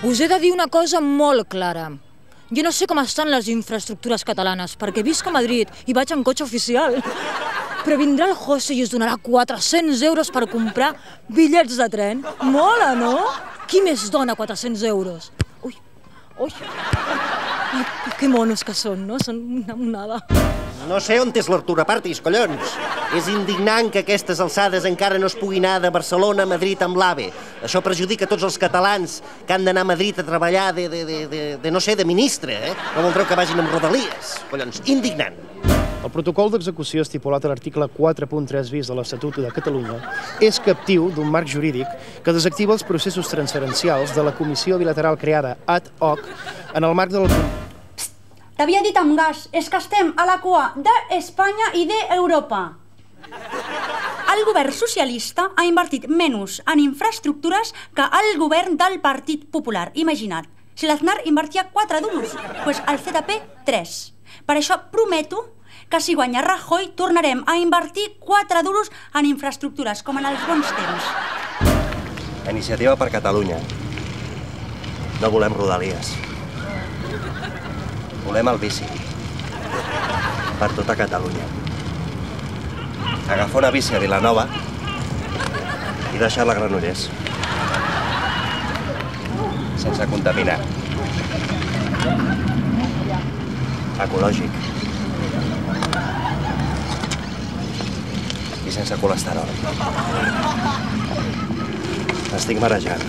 Us he de dir una cosa molt clara. Jo no sé com estan les infraestructures catalanes, perquè visc a Madrid i vaig en cotxe oficial. Però vindrà el José i us donarà 400 euros per comprar bitllets de tren. Mola, no? Qui més dona 400 euros? Ui, ui. Ai, que monos que són, no? Són una monada. No sé on és l'Artur Apartis, collons. És indignant que a aquestes alçades encara no es pugui anar de Barcelona a Madrid amb l'AVE. Això perjudica tots els catalans que han d'anar a Madrid a treballar de ministre, eh? No voldreu que vagin amb rodalies, collons. Indignant. El protocol d'execució estipulat a l'article 4.3 bis de l'Estatut de Catalunya és captiu d'un marc jurídic que desactiva els processos transferencials de la comissió bilateral creada ad hoc en el marc del... T'havia dit amb gas, és que estem a la cua d'Espanya i d'Europa. El govern socialista ha invertit menys en infraestructures que el govern del Partit Popular. Imagina't, si l'Aznar invertia 4 duros, doncs el ZP 3. Per això prometo que si guanya Rajoy tornarem a invertir 4 duros en infraestructures, com en els bons temps. Iniciativa per Catalunya. No volem rodalies. Volem el bici. Per tota Catalunya. Agafar una bici a Vilanova i deixar-la a Granollers. Sense contaminar. Ecològic. I sense colesterol. M'estic marejant.